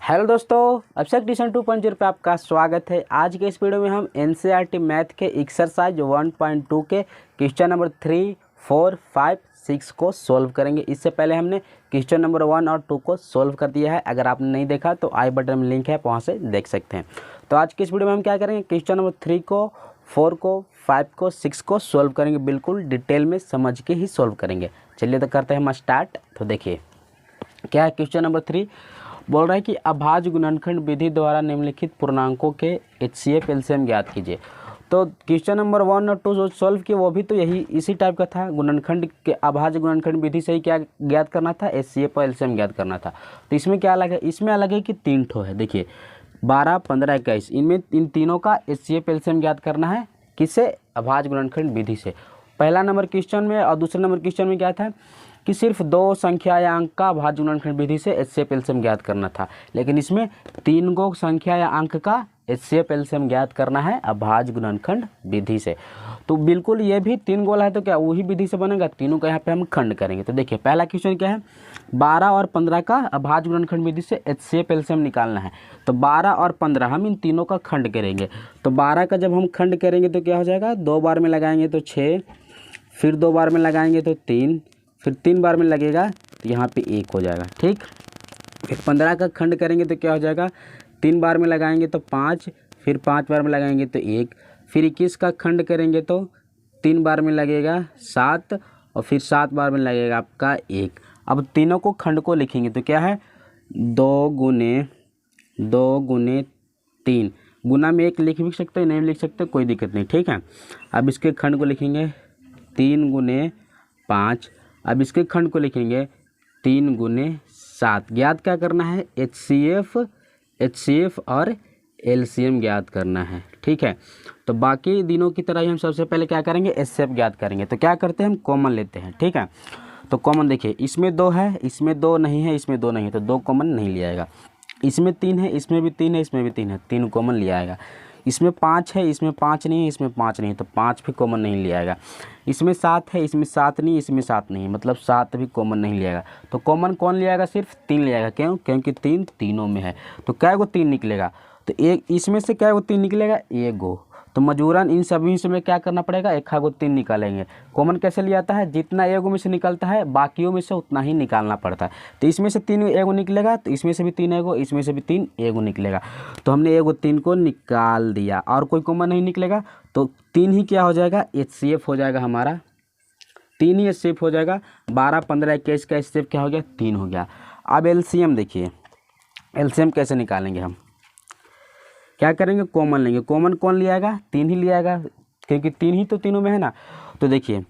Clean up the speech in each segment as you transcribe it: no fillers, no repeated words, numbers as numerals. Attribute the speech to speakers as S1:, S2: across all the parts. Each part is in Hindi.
S1: हेलो दोस्तों, अभिषेक ट्यूशन 2.0 पे आपका स्वागत है। आज के इस वीडियो में हम एनसीईआरटी मैथ के एक्सरसाइज 1.2 के क्वेश्चन नंबर 3, 4, 5, 6 को सॉल्व करेंगे। इससे पहले हमने क्वेश्चन नंबर 1 और 2 को सॉल्व कर दिया है। अगर आपने नहीं देखा तो आई बटन में लिंक है, वहाँ से देख सकते हैं। तो आज के इस वीडियो में हम क्या करेंगे, क्वेश्चन नंबर 3 को, 4 को, 5 को, 6 को सॉल्व करेंगे। बिल्कुल डिटेल में समझ के ही सॉल्व करेंगे। चलिए तो करते हैं हम स्टार्ट। तो देखिए क्या है, क्वेश्चन नंबर 3 बोल रहा है कि अभाज्य गुणनखंड विधि द्वारा निम्नलिखित पूर्णांकों के एचसीएफ एलसीएम ज्ञात कीजिए। तो क्वेश्चन नंबर 1 और 2 जो सॉल्व किए वो भी तो यही इसी टाइप का था। गुणनखंड के अभाज्य गुणनखंड विधि से ही क्या ज्ञात करना था, एचसीएफ और एलसीएम ज्ञात करना था। तो इसमें क्या अलग है, इसमें अलग है कि 3 ठो है। देखिए 12, 15, 21, इनमें इन तीनों का एचसीएफ एलसीएम ज्ञात करना है। किससे? अभाज्य गुणनखंड विधि से। पहला नंबर क्वेश्चन में और दूसरे नंबर क्वेश्चन में क्या था कि सिर्फ 2 संख्या या अंक का अभाज्य गुणनखंड विधि से एचसीएफ एलसीएम ज्ञात करना था। लेकिन इसमें 3 गो संख्या या अंक का एचसीएफ एलसीएम ज्ञात करना है अभाज्य गुणनखंड विधि से। तो बिल्कुल ये भी 3 गोला है, तो क्या वही विधि से बनेगा। तीनों का यहाँ पे हम खंड करेंगे। तो देखिए पहला क्वेश्चन क्या है, 12 और 15 का अभाज्य गुणनखंड विधि से एचसीएफ एलसीएम निकालना है। तो 12 और 15 हम इन तीनों का खंड करेंगे। तो 12 का जब हम खंड करेंगे तो क्या हो जाएगा, 2 बार में लगाएंगे तो 6, फिर 2 बार में लगाएंगे तो 3, फिर 3 बार में लगेगा तो यहाँ पे 1 हो जाएगा। ठीक, फिर 15 का खंड करेंगे तो क्या हो जाएगा, 3 बार में लगाएंगे तो 5, फिर 5 बार में लगाएंगे तो 1, फिर 21 का खंड करेंगे तो 3 बार में लगेगा 7, और फिर 7 बार में लगेगा आपका 1। अब तीनों को खंड को लिखेंगे तो क्या है, 2 गुने 3, गुना में 1 लिख भी सकते हैं, नहीं लिख सकते, कोई दिक्कत नहीं। ठीक है, अब इसके खंड को लिखेंगे 3 गुने 5। अब इसके खंड को लिखेंगे 3 गुने 7। ज्ञात क्या करना है, एचसीएफ और एलसीएम ज्ञात करना है। ठीक है, तो बाकी दिनों की तरह ही हम सबसे पहले क्या करेंगे, एचसीएफ ज्ञात करेंगे। तो क्या करते हैं, हम कॉमन लेते हैं। ठीक है, तो कॉमन देखिए, इसमें 2 है, इसमें 2 नहीं है, इसमें 2 नहीं है, तो 2 कॉमन नहीं लिया जाएगा। इसमें 3 है, इसमें भी 3 है, इसमें भी 3 है, 3 कॉमन लिया जाएगा। इसमें 5 है, इसमें 5 नहीं है, इसमें 5 नहीं है, तो 5 भी कॉमन नहीं लिया जाएगा। इसमें 7 है, इसमें 7 नहीं, इसमें 7 नहीं है, मतलब 7 भी कॉमन नहीं लिया जाएगा। तो कॉमन कौन लिया जाएगा, सिर्फ 3 लिया जाएगा। क्यों? क्योंकि 3 तीनों में है। तो क्या गो 3 निकलेगा, तो एक इसमें से क्या गो 3 निकलेगा, 1 गो। तो मजबूरन इन सभी से में क्या करना पड़ेगा, 1 गो 3 निकालेंगे। कॉमन कैसे लिया जाता है, जितना एगो में से निकलता है बाकियों में से उतना ही निकालना पड़ता है। तो इसमें से 3 एगो निकलेगा, तो इसमें से भी 3 एगो, इसमें से भी 3 एगो निकलेगा। तो हमने एगो 3 को निकाल दिया और कोई कॉमन नहीं निकलेगा, तो 3 ही क्या हो जाएगा, एचसीएफ हो जाएगा हमारा। 3 ही एचसीएफ हो जाएगा। 12, 15, 21 का एचसीएफ क्या हो गया, 3 हो गया। अब एलसीएम देखिए, एलसीएम कैसे निकालेंगे हम, क्या करेंगे, कॉमन लेंगे। कॉमन कौन लिया जाएगा, 3 ही लिया जाएगा, क्योंकि 3 ही तो तीनों में है ना। तो देखिए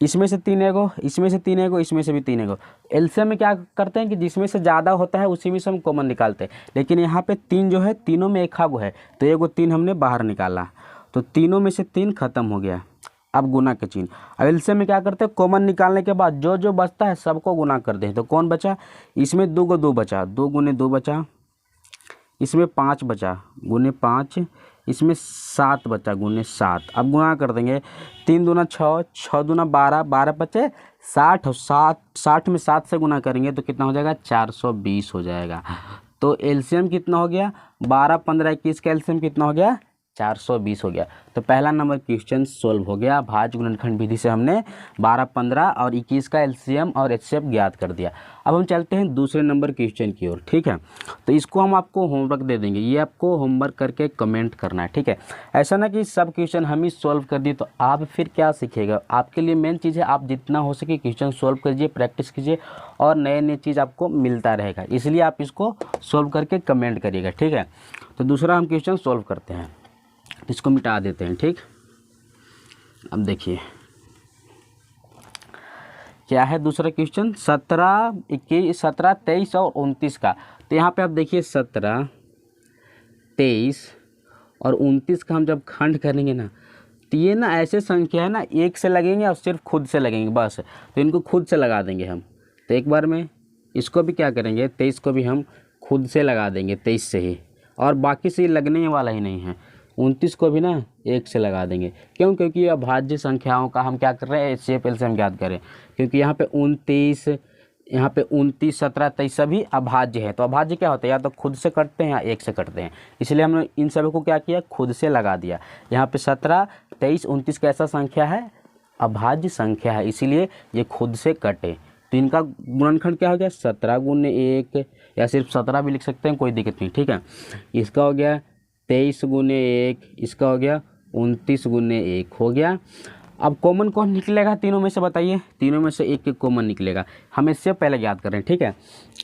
S1: इसमें से 3 एगो, इसमें से 3 एगो, इसमें से भी 3 एगो। एलसीएम में क्या करते हैं कि जिसमें से ज़्यादा होता है उसी में से हम कॉमन निकालते हैं। लेकिन यहाँ पे 3 जो है तीनों में 1 गो है, तो एगो 3 हमने बाहर निकाला, तो तीनों में से 3 खत्म हो गया। अब गुना के चिन्ह। अब एलसीएम में क्या करते हैं, कॉमन निकालने के बाद जो जो बचता है सबको गुना कर दें। तो कौन बचा, इसमें 2 को 2 बचा, 2 गुने 2 बचा, इसमें 5 बचा गुने 5, इसमें 7 बचा गुने 7। अब गुणा कर देंगे, 3 दूना 6, 6 दूना 12, 12 बचे 60, और 60 में 7 से गुना करेंगे तो कितना हो जाएगा, 420 हो जाएगा। तो एलसीएम कितना हो गया, 12, 15, 21 का एलसीएम कितना हो गया, 420 हो गया। तो पहला नंबर क्वेश्चन सोल्व हो गया। अभाज्य गुणनखंड विधि से हमने 12, 15 और 21 का एलसीएम और एचसीएफ ज्ञात कर दिया। अब हम चलते हैं दूसरे नंबर क्वेश्चन की ओर। ठीक है, तो इसको हम आपको होमवर्क दे देंगे, ये आपको होमवर्क करके कमेंट करना है। ठीक है, ऐसा ना कि सब क्वेश्चन हम ही सॉल्व कर दिए तो आप फिर क्या सीखेगा। आपके लिए मेन चीज़ है आप जितना हो सके क्वेश्चन सॉल्व कीजिए, प्रैक्टिस कीजिए, और नए नए चीज़ आपको मिलता रहेगा। इसलिए आप इसको सॉल्व करके कमेंट करिएगा। ठीक है, तो दूसरा हम क्वेश्चन सॉल्व करते हैं, इसको मिटा देते हैं। ठीक, अब देखिए क्या है दूसरा क्वेश्चन, 17, 21, 17, 23 और 29 का। तो यहाँ पे आप देखिए 17, 23 और 29 का हम जब खंड करेंगे ना, तो ये ना ऐसे संख्या है ना, 1 से लगेंगे और सिर्फ खुद से लगेंगे बस। तो इनको खुद से लगा देंगे हम। तो एक बार में इसको भी क्या करेंगे, 23 को भी हम खुद से लगा देंगे, 23 से ही, और बाकी से लगने वाला ही नहीं है। 29 को भी ना 1 से लगा देंगे। क्यों? क्योंकि अभाज्य संख्याओं का हम क्या कर रहे हैं, एचसीएफ एलसीएम ज्ञात करें। क्योंकि यहाँ पे 29, यहाँ पे 29, 17, 23 सभी अभाज्य है। तो अभाज्य क्या होता है, या तो खुद से कटते हैं या एक से कटते हैं, इसलिए हमने इन सभी को क्या किया, खुद से लगा दिया। यहाँ पे 17, 23, 29 कैसा संख्या है, अभाज्य संख्या है, इसीलिए ये खुद से कटे। तो इनका गुणनखंड क्या हो गया, 17 गुने 1, या सिर्फ 17 भी लिख सकते हैं, कोई दिक्कत नहीं, ठीक है। इसका हो गया 23 गुने 1, इसका हो गया 29 गुने 1 हो गया। अब कॉमन कौन निकलेगा तीनों में से, बताइए, तीनों में से एक एक कॉमन निकलेगा। हम एचसीएफ पहले ज्ञात करें, ठीक है,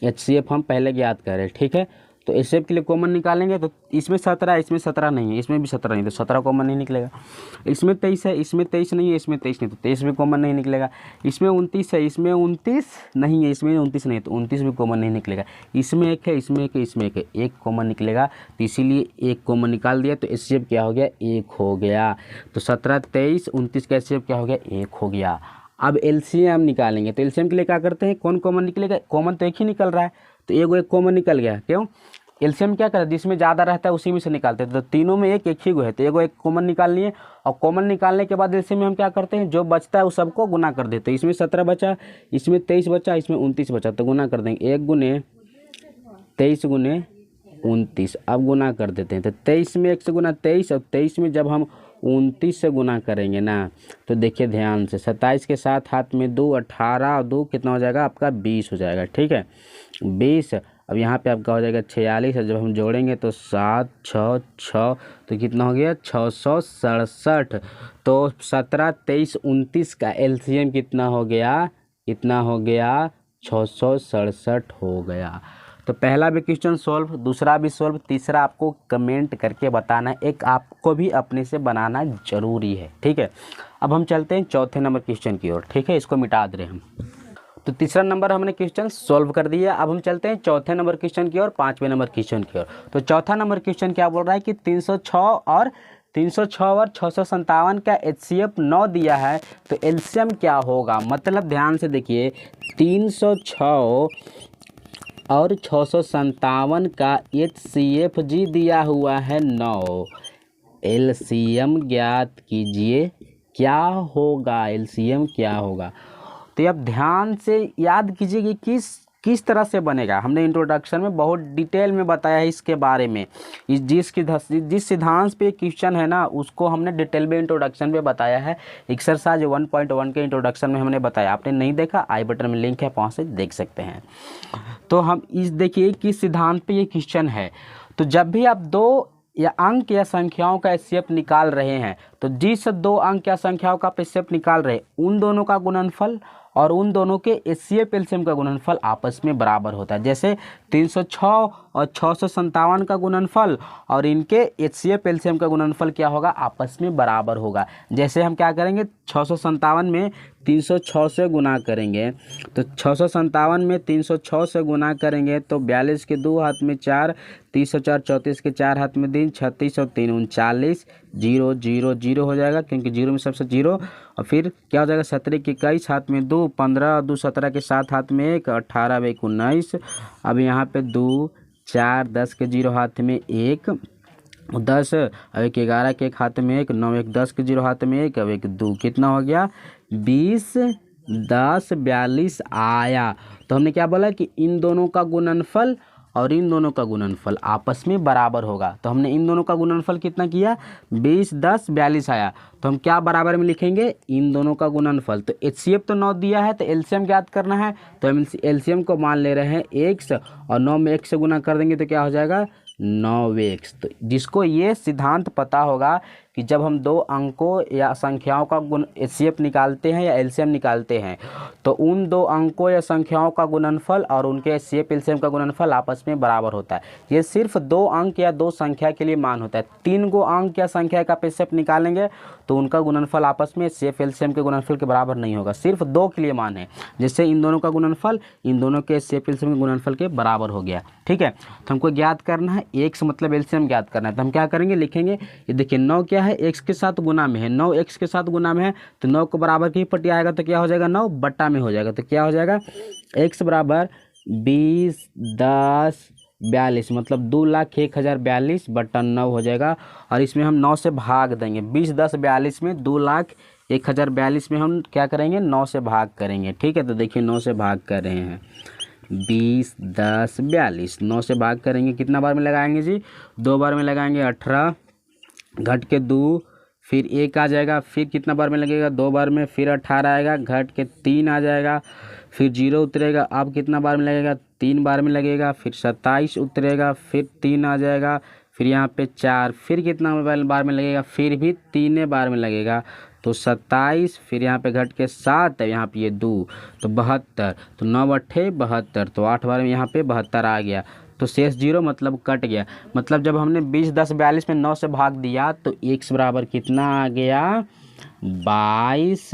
S1: एचसीएफ हम पहले ज्ञात करें, ठीक है। तो एचसीएफ के लिए कॉमन निकालेंगे, तो इसमें 17, इसमें 17 नहीं है, इसमें भी 17 नहीं, तो 17 कॉमन नहीं निकलेगा। इसमें 23 है, इसमें 23 नहीं है, इसमें 23 नहीं, तो 23 भी कॉमन नहीं निकलेगा। इसमें 29 है, इसमें 29 नहीं है, इसमें 29 नहीं है, तो 29 भी कॉमन नहीं निकलेगा। इसमें 1 है, इसमें 1 है, इसमें 1 है, 1 कॉमन निकलेगा, तो इसीलिए 1 कॉमन निकाल दिया, तो एचसीएफ क्या हो गया, 1 हो गया। तो 17, 23, 29 का एचसीएफ क्या हो गया, 1 हो गया। अब एलसीएम निकालेंगे, तो एलसीएम के लिए क्या करते हैं, कौन कॉमन निकलेगा, कॉमन तो एक ही निकल रहा है, तो एक कॉमन निकल गया। क्यों, एलसीएम क्या करता है, जिसमें ज़्यादा रहता है उसी में से निकालते हैं। तो तीनों में एक ही गो है, तो एक कॉमन निकाल लिए, और कॉमन निकालने के बाद एलसीएम में हम क्या करते हैं, जो बचता है उस सबको गुना कर देते हैं। इसमें 17 बचा, इसमें 23 बचा, इसमें 29 बचा, तो गुना कर देंगे, 1 गुने 23 गुने 29। अब गुना कर देते हैं, तो 23 में 1 से गुना 23, और 23 में जब हम 29 से गुना करेंगे ना, तो देखिए ध्यान से, 27 के साथ हाथ में 2, 18 और 2 कितना हो जाएगा आपका, 20 हो जाएगा, ठीक है, 20। अब यहाँ पे आपका हो जाएगा 46, और जब हम जोड़ेंगे तो 7, 6, 6, तो कितना हो गया, 667। तो 17, 23, 29 का एलसीएम कितना हो गया, इतना हो गया 667 हो गया। तो पहला भी क्वेश्चन सॉल्व, दूसरा भी सॉल्व, तीसरा आपको कमेंट करके बताना है, एक आपको भी अपने से बनाना जरूरी है, ठीक है। अब हम चलते हैं चौथे नंबर क्वेश्चन की ओर, ठीक है, इसको मिटा दे रहे हम। तो तीसरा नंबर हमने क्वेश्चन सॉल्व कर दिया। अब हम चलते हैं चौथे नंबर क्वेश्चन की ओर, 5वें नंबर क्वेश्चन की ओर। तो चौथा नंबर क्वेश्चन क्या बोल रहा है कि 306 और 657 का एचसीएफ 9 दिया है, तो एलसीएम क्या होगा। मतलब ध्यान से देखिए, 306 और 657 का एचसीएफ जी दिया हुआ है 9, एलसीएम ज्ञात कीजिए क्या होगा, एलसीएम क्या होगा। तो आप ध्यान से याद कीजिए कि किस तरह से बनेगा। हमने इंट्रोडक्शन में बहुत डिटेल में बताया है इसके बारे में, जिस सिद्धांत पे क्वेश्चन है ना, उसको हमने डिटेल में इंट्रोडक्शन में बताया है। एक्सरसाइज 1.1 के इंट्रोडक्शन में हमने बताया, आपने नहीं देखा आई बटन में लिंक है, वहाँ से देख सकते हैं। तो हम इस देखिए किस सिद्धांत पे ये क्वेश्चन है। तो जब भी आप दो या अंक या संख्याओं का एचसीएफ निकाल रहे हैं, तो जिस दो अंक या संख्याओं का एचसीएफ निकाल रहे हैं, उन दोनों का गुणनफल और उन दोनों के एचसीएफ एलसीएम का गुणनफल आपस में बराबर होता है। जैसे 306 और 657 का गुणनफल और इनके एचसीएफ एलसीएम का गुणनफल क्या होगा, आपस में बराबर होगा। जैसे हम क्या करेंगे, 657 में 306 से गुना करेंगे, तो 657 में 306 से गुना करेंगे तो 42 के 2 हाथ में 4, 30 और 4 34 के 4 हाथ में 3, 36 और 3 39, 0 0 0 हो जाएगा, क्योंकि 0 में सबसे 0। और फिर क्या हो जाएगा, 17 के 21 हाथ में 2, 15 और 2 17 के 7 हाथ में 1, 18 और 1 19। अब यहाँ पे 2 4 10 के 0 हाथ में 1, 10 अब 1 11 के 1 हाथ में 1, 9 1 10 के 0 हाथ में 1, अब 1 2, कितना हो गया 20 10 42 आया। तो हमने क्या बोला कि इन दोनों का गुणनफल और इन दोनों का गुणनफल आपस में बराबर होगा। तो हमने इन दोनों का गुणनफल कितना किया, 20 10 42 आया। तो हम क्या बराबर में लिखेंगे, इन दोनों का गुणनफल। तो एचसीएफ तो 9 दिया है, तो एलसीएम ज्ञात करना है, तो हम एलसीएम को मान ले रहे हैं x, और 9 में 1 से गुना कर देंगे तो क्या हो जाएगा 9x। तो जिसको ये सिद्धांत पता होगा कि जब हम दो अंकों या संख्याओं का गुण एचसीएफ निकालते हैं या एलसीएम निकालते हैं, तो उन दो अंकों या संख्याओं का गुणनफल और उनके एचसीएफ एलसीएम का गुणनफल आपस में बराबर होता है। ये सिर्फ दो अंक या दो संख्या के लिए मान होता है। 3 गो अंक या संख्या का एचसीएफ निकालेंगे तो उनका गुणनफल आपस में एचसीएफ एलसीएम के गुणनफल के बराबर नहीं होगा, सिर्फ 2 के लिए मान है। जैसे इन दोनों का गुणनफल इन दोनों के एचसीएफ एलसीएम के गुणनफल के बराबर हो गया, ठीक है। तो हमको ज्ञात करना है x मतलब एलसीएम ज्ञात करना है। तो हम क्या करेंगे, लिखेंगे, ये देखिए 9 क्या है, x के साथ गुना में है, 9 x के साथ गुना में है, तो 9 को बराबर की पट्टी आएगा तो क्या हो जाएगा 9 बट्टा में हो जाएगा। तो क्या हो जाएगा x बराबर 20 10 42, मतलब 2,01,042 बट्टा 9 हो जाएगा। और इसमें हम 9 से भाग देंगे, 20 10 42 में 2,01,042 1042 में हम क्या करेंगे, 9 से भाग करेंगे। ठीक है, तो देखिए 9 से भाग कर रहे हैं, 20 10 42, 9 से भाग करेंगे, कितना बार में लगाएंगे जी, 2 बार में लगाएंगे, 18 घट के 2, फिर 1 आ जाएगा, फिर कितना बार में लगेगा, 2 बार में, फिर 18 आएगा, घट के 3 आ जाएगा, फिर 0 उतरेगा, अब कितना बार में लगेगा, 3 बार में लगेगा, फिर 27 उतरेगा, फिर 3 आ जाएगा, फिर यहाँ पे 4, फिर कितना बार में लगेगा, फिर भी 3 बार में लगेगा, तो 27, फिर यहाँ पे घट के 7 है, यहाँ पे ये 2, तो 72, तो 9 अट्ठे 72, तो 8 बार में यहाँ पे 72 आ गया, तो शेष 0 मतलब कट गया। मतलब जब हमने 20 10 42 में 9 से भाग दिया तो x बराबर कितना आ गया, 22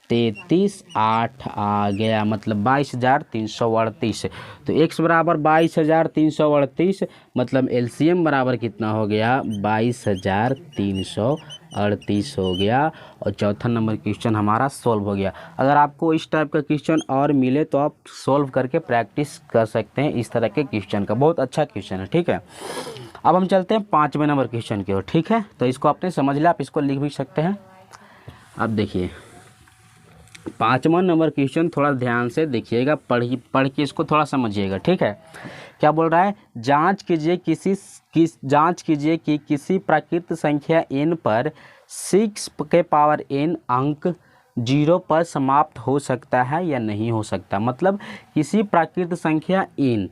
S1: 33 8 आ गया, मतलब 22,338। तो x बराबर 22,338, मतलब एलसीएम बराबर कितना हो गया, 22,338 हो गया। और चौथा नंबर क्वेश्चन हमारा सॉल्व हो गया। अगर आपको इस टाइप का क्वेश्चन और मिले तो आप सॉल्व करके प्रैक्टिस कर सकते हैं इस तरह के क्वेश्चन का, बहुत अच्छा क्वेश्चन है। ठीक है, अब हम चलते हैं 5वें नंबर क्वेश्चन की ओर। ठीक है, तो इसको आपने समझ लिया, आप इसको लिख भी सकते हैं। अब देखिए 5वां नंबर क्वेश्चन थोड़ा ध्यान से देखिएगा, पढ़ के इसको थोड़ा समझिएगा। ठीक है, क्या बोल रहा है, जांच कीजिए कि किसी प्राकृत संख्या n पर 6 के पावर n अंक 0 पर समाप्त हो सकता है या नहीं हो सकता। मतलब किसी प्राकृत संख्या n,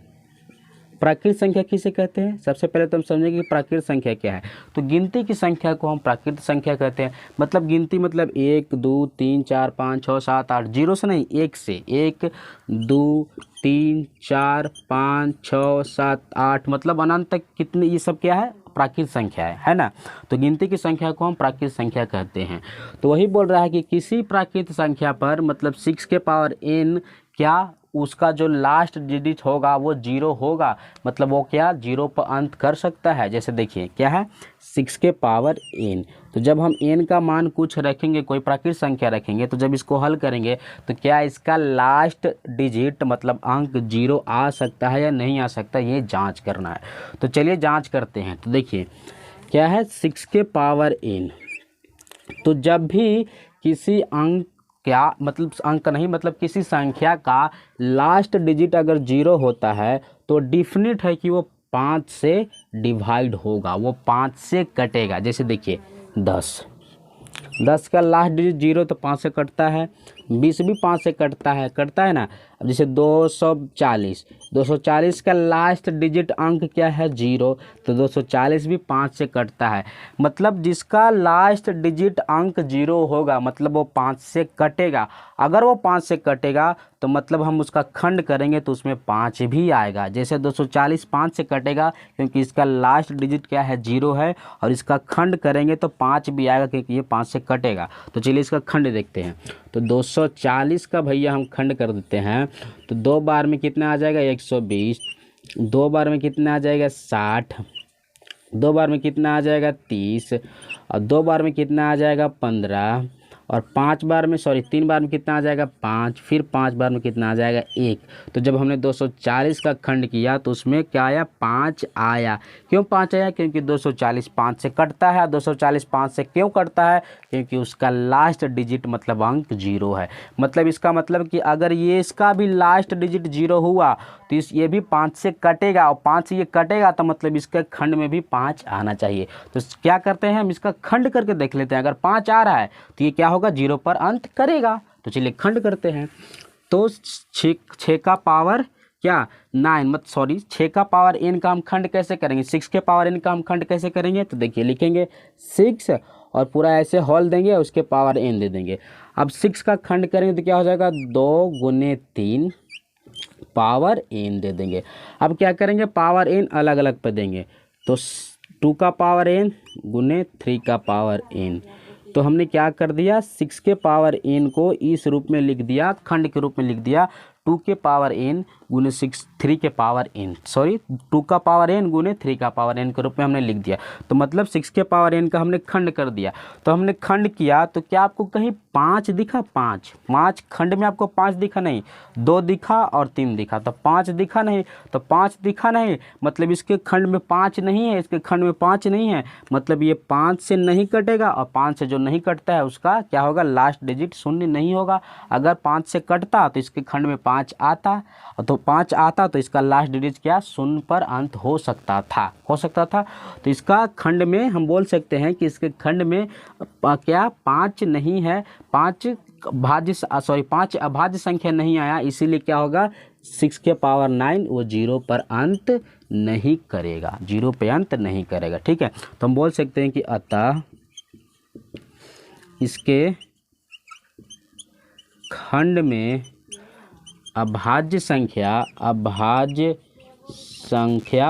S1: प्राकृत संख्या किसे कहते हैं, सबसे पहले तो हम समझेंगे कि प्राकृत संख्या क्या है। तो गिनती की संख्या को हम प्राकृत संख्या कहते हैं। मतलब गिनती मतलब 1 2 3 4 5 6 7 8, 0 से नहीं, 1 से, 1 2 3 4 5 6 7 8, मतलब अनंत तक कितनी, ये सब क्या है, प्राकृत संख्या है ना। तो गिनती की संख्या को हम प्राकृत संख्या कहते हैं। तो वही बोल रहा है कि किसी प्राकृत संख्या पर, मतलब 6 के पावर n, क्या उसका जो लास्ट डिजिट होगा वो 0 होगा, मतलब वो क्या 0 पर अंत कर सकता है। जैसे देखिए क्या है, 6 के पावर n, तो जब हम n का मान कुछ रखेंगे, कोई प्राकृत संख्या रखेंगे, तो जब इसको हल करेंगे तो क्या इसका लास्ट डिजिट मतलब अंक 0 आ सकता है या नहीं आ सकता, ये जांच करना है। तो चलिए जांच करते हैं। तो देखिए क्या है, 6 के पावर n, तो जब भी किसी अंक, क्या मतलब अंक नहीं, मतलब किसी संख्या का लास्ट डिजिट अगर 0 होता है तो डिफिनिट है कि वो 5 से डिवाइड होगा, वो 5 से कटेगा। जैसे देखिए 10 का लास्ट डिजिट 0, तो 5 से कटता है। 20 भी 5 से कटता है ना। अब जैसे 240 का लास्ट डिजिट अंक क्या है, 0, तो 240 भी 5 से कटता है। मतलब जिसका लास्ट डिजिट अंक 0 होगा मतलब वो 5 से कटेगा। अगर वो 5 से कटेगा तो मतलब हम उसका खंड करेंगे तो उसमें 5 भी आएगा। जैसे 240 5 से कटेगा क्योंकि इसका लास्ट डिजिट क्या है, 0 है, और इसका खंड करेंगे तो 5 भी आएगा क्योंकि ये 5 से कटेगा। तो चलिए इसका खंड देखते हैं। तो 240 का भैया हम खंड कर देते हैं, तो 2 बार में कितना आ जाएगा, 120, 2 बार में कितना आ जाएगा, 60, 2 बार में कितना आ जाएगा, 30, और 2 बार में कितना आ जाएगा, 15, और 3 बार में कितना आ जाएगा, 5, फिर 5 बार में कितना आ जाएगा, 1। तो जब हमने 240 का खंड किया तो उसमें क्या आया, 5 आया। क्यों 5 आया, क्योंकि 240 5 से कटता है। 240 5 से क्यों कटता है, क्योंकि उसका लास्ट डिजिट मतलब अंक 0 है। मतलब इसका मतलब कि अगर ये इसका भी लास्ट डिजिट 0 हुआ तो ये भी 5 से कटेगा, और 5 से ये कटेगा तो मतलब इसके खंड में भी 5 आना चाहिए। तो क्या करते हैं, हम इसका खंड करके देख लेते हैं। अगर 5 आ रहा है तो ये क्या होगा, 0 पर अंत करेगा। तो चलिए खंड करते हैं। तो 6 का पावर क्या 9, 6 का पावर n का हम खंड कैसे करेंगे, 6 के पावर n का हम खंड कैसे करेंगे। तो देखिए लिखेंगे 6 और पूरा ऐसे हॉल देंगे, उसके पावर n दे देंगे। अब 6 का खंड करेंगे तो क्या हो जाएगा, 2 × 3 पावर n दे देंगे। अब क्या करेंगे, पावर n अलग अलग पे देंगे। तो 2 का पावर n × 3 का पावर n। तो हमने क्या कर दिया, 6 के पावर n को इस रूप में लिख दिया, खंड के रूप में लिख दिया। 2 के पावर n गुने 3 के पावर n, सॉरी 2 का पावर n गुने 3 का पावर n के रूप में हमने लिख दिया। तो मतलब 6 के पावर n का हमने खंड कर दिया। तो हमने खंड किया तो क्या आपको कहीं 5 दिखा? 5 खंड में आपको 5 दिखा नहीं, 2 दिखा और 3 दिखा, तो 5 दिखा नहीं। तो 5 दिखा नहीं मतलब इसके खंड में 5 नहीं है, इसके खंड में 5 नहीं है, मतलब ये 5 से नहीं कटेगा, और 5 से जो नहीं कटता है उसका क्या होगा? लास्ट डिजिट शून्य नहीं होगा। अगर 5 से कटता तो इसके खंड में 5 आता, तो 5 आता तो इसका लास्ट डिजिट क्या? शून्य पर अंत हो सकता था। तो इसका खंड में हम बोल सकते हैं कि इसके खंड में क्या 5 नहीं है, 5 अभाज्य संख्या नहीं आया, इसीलिए क्या होगा? 6 के पावर 9 वो 0 पर अंत नहीं करेगा, 0 पे अंत नहीं करेगा। ठीक है, तो हम बोल सकते हैं कि अतः इसके खंड में अभाज्य संख्या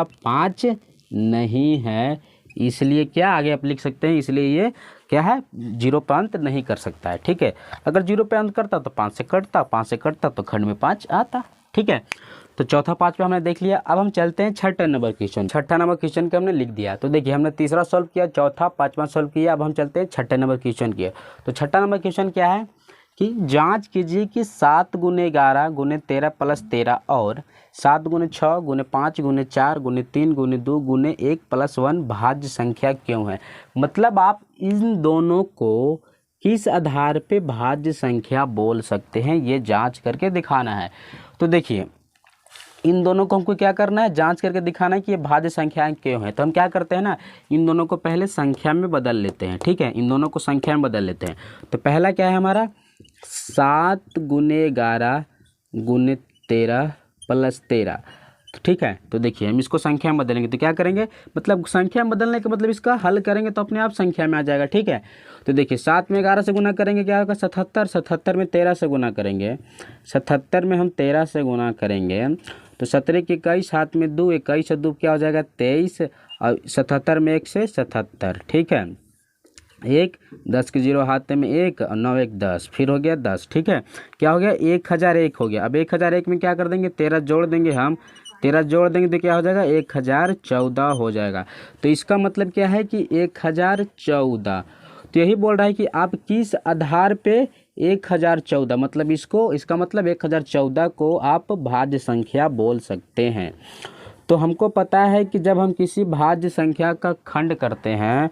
S1: 5 नहीं है, इसलिए क्या आगे आप लिख सकते हैं, इसलिए ये क्या है? 0 पे अंत नहीं कर सकता है। ठीक है, अगर 0 पे अंत करता तो 5 से कटता तो खंड में 5 आता। ठीक है, तो चौथा 5 पे हमने देख लिया। अब हम चलते हैं छठा नंबर क्वेश्चन का हमने लिख दिया। तो देखिए हमने तीसरा सॉल्व किया, चौथा 5वां सॉल्व किया। अब हम चलते हैं छठे नंबर क्वेश्चन की। तो छठा नंबर क्वेश्चन क्या है कि जांच कीजिए कि 7 गुने 11 गुने 13 प्लस 13 और 7 गुने 6 गुने 5 गुने 4 गुने 3 गुने 2 गुने 1 प्लस 1 भाज्य संख्या क्यों है। मतलब आप इन दोनों को किस आधार पे भाज्य संख्या बोल सकते हैं, ये जांच करके दिखाना है। तो देखिए इन दोनों को हमको क्या करना है? जांच करके दिखाना है कि ये भाज्य संख्याएं क्यों हैं। तो हम क्या करते हैं ना, इन दोनों को पहले संख्या में बदल लेते हैं। ठीक है, इन दोनों को संख्या में बदल लेते हैं। तो पहला क्या है हमारा? 7 गुने 11 गुने 13 प्लस 13। ठीक है, तो देखिए हम इसको संख्या में बदलेंगे तो क्या करेंगे? मतलब संख्या में बदलने का मतलब इसका हल करेंगे तो अपने आप संख्या में आ जाएगा। ठीक है, तो देखिए 7 में 11 से गुना करेंगे क्या होगा? 77। 77 में 13 से गुना करेंगे, 77 में हम 13 से गुना करेंगे तो 17 के 21, 7 में 2, 21 और 2 क्या हो जाएगा? 23, और 77 में 1 से 77। ठीक है, 1 10 के 0 हाथ में 1 और 9 1 10, फिर हो गया 10। ठीक है, क्या हो गया? 1001 हो गया। अब 1001 में क्या कर देंगे? 13 जोड़ देंगे हम, 13 जोड़ देंगे तो क्या हो जाएगा? 1014 हो जाएगा। तो इसका मतलब क्या है कि 1014। तो यही बोल रहा है कि आप किस आधार पे 1014, मतलब इसका मतलब 1014 को आप भाज्य संख्या बोल सकते हैं। तो हमको पता है कि जब हम किसी भाज्य संख्या का खंड करते हैं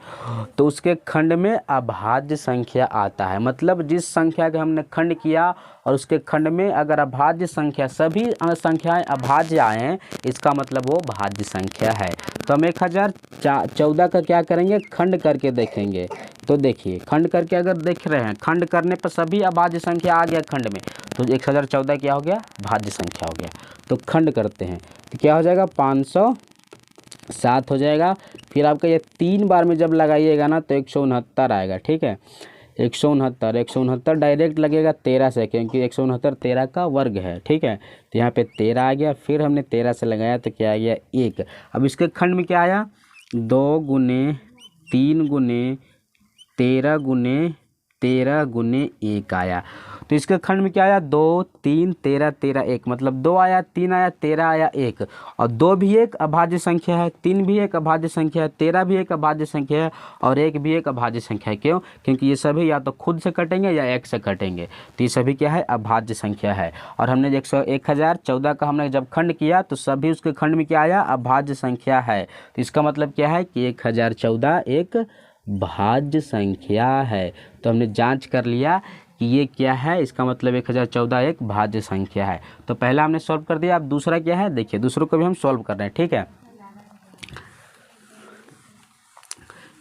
S1: तो उसके खंड में अभाज्य संख्या आता है। मतलब जिस संख्या का हमने खंड किया और उसके खंड में अगर अभाज्य संख्या, सभी संख्याएं अभाज्य आए, इसका मतलब वो भाज्य संख्या है। तो हम 1014 का क्या करेंगे? खंड करके देखेंगे। तो देखिए खंड करके अगर देख रहे हैं, खंड करने पर सभी अभाज्य संख्या आ गया खंड में, तो 1014 क्या हो गया? भाज्य संख्या हो गया। तो खंड करते हैं तो क्या हो जाएगा? 507 हो जाएगा। फिर आपका ये 3 बार में जब लगाइएगा ना तो 169 आएगा। ठीक है, 169 डायरेक्ट लगेगा 13 से, क्योंकि 169 13 का वर्ग है। ठीक है, तो यहाँ पे 13 आ गया, फिर हमने 13 से लगाया तो क्या आ गया? 1। अब इसके खंड में क्या आया? 2 गुने 3 गुने 13 गुने 13 गुने 1 आया। तो इसके खंड में क्या आया? 2 3 13 13 1, मतलब 2 आया, 3 आया, 13 आया, 1। और 2 भी एक अभाज्य संख्या है, 3 भी एक अभाज्य संख्या है, 13 भी एक अभाज्य संख्या है और 1 भी एक अभाज्य संख्या है। क्यों? क्योंकि ये सभी या तो खुद से कटेंगे या 1 से कटेंगे, तो ये सभी क्या है? अभाज्य संख्या है। और हमने 1014 का हमने जब खंड किया तो सभी उसके खंड में क्या आया? अभाज्य संख्या है। तो इसका मतलब क्या है कि 1014 एक भाज्य संख्या है। तो हमने जांच कर लिया कि ये क्या है, इसका मतलब 1014 एक भाज्य संख्या है। तो पहला हमने सॉल्व कर दिया। अब दूसरा क्या है? देखिए दूसरों को भी हम सॉल्व कर रहे हैं। ठीक है,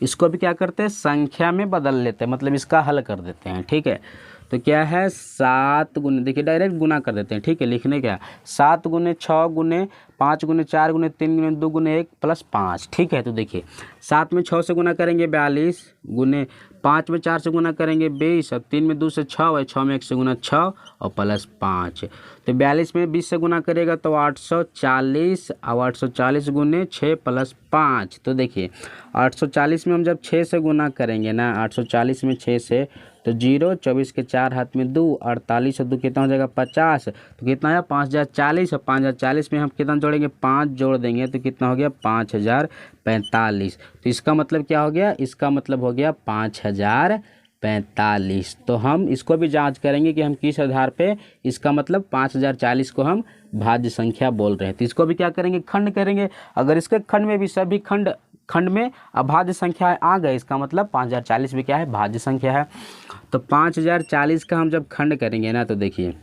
S1: इसको भी क्या करते हैं? संख्या में बदल लेते हैं, मतलब इसका हल कर देते हैं। ठीक है, तो क्या है? 7 गुने, देखिए डायरेक्ट गुना कर देते हैं। ठीक है, लिखने क्या? 7 गुने 6 गुने 5 गुने 4 गुने 3 गुने 2 गुने 1 प्लस 5, ठीक है। तो देखिए 7 में 6 से गुना करेंगे 42 गुने 5 में 4 से गुना करेंगे 20 और 3 में 2 से 6 और 6 में 1 से गुना 6 और प्लस 5। तो 42 में 20 से गुना करेगा तो 840 और 840 गुने 6 प्लस 5। तो देखिए 840 में हम जब 6 से गुना करेंगे ना, 840 में 6 से तो 0, 24 के 4 हाथ में 2, 48 और 2 कितना हो जाएगा 50। तो कितना आया 5040 और 5040 में हम कितना जोड़ेंगे 5 जोड़ देंगे तो कितना हो गया 5045। तो इसका मतलब क्या हो गया, इसका मतलब हो गया 5045। तो हम इसको भी जांच करेंगे कि हम किस आधार पे इसका मतलब 5040 को हम भाज्य संख्या बोल रहे हैं। तो इसको भी क्या करेंगे खंड करेंगे। अगर इसके खंड में भी सभी खंड में अभाज्य संख्या आ गए, इसका मतलब 5040 भी क्या है भाज्य संख्या है। तो 5040 का हम जब खंड करेंगे ना तो देखिए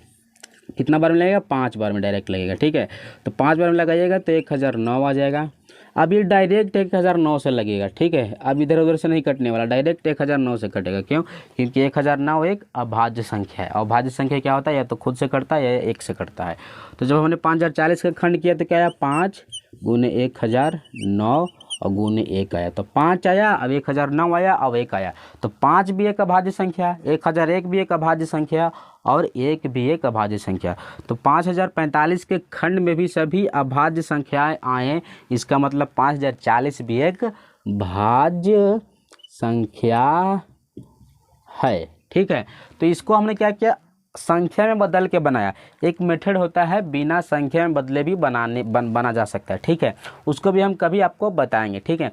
S1: कितना बार में लगेगा 5 बार में डायरेक्ट लगेगा, ठीक है। तो 5 बार में लगाइएगा तो 1009 आ जाएगा। अब ये डायरेक्ट 1009 से लगेगा, ठीक है। अब इधर उधर से नहीं कटने वाला, डायरेक्ट 1009 से कटेगा। क्यों? क्योंकि 1009 एक अभाज्य संख्या है। अभाज्य संख्या क्या होता है, या तो खुद से कटता है या 1 से कटता है। तो जब हमने 5040 का खंड किया तो क्या आया 5 गुने 1009 और गुने 1 आया। तो 5 आया, अब 1009 आया, अब 1 आया। तो 5 भी एक अभाज्य संख्या, 1001 भी एक अभाज्य संख्या और 1 भी एक अभाज्य संख्या। तो 5045 के खंड में भी सभी अभाज्य संख्याएं आए, इसका मतलब 5040 भी एक भाज्य संख्या है, ठीक है। तो इसको हमने क्या किया, संख्या में बदल के बनाया। एक मेथड होता है बिना संख्या में बदले भी बना जा सकता है, ठीक है। उसको भी हम कभी आपको बताएंगे, ठीक है।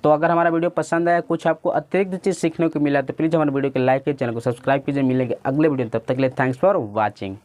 S1: तो अगर हमारा वीडियो पसंद आया, कुछ आपको अतिरिक्त चीज़ सीखने को मिला तो प्लीज़ हमारे वीडियो को लाइक कीजिए, चैनल को सब्सक्राइब कीजिए। मिलेंगे अगले वीडियो, तब तक के लिए थैंक्स फॉर वॉचिंग।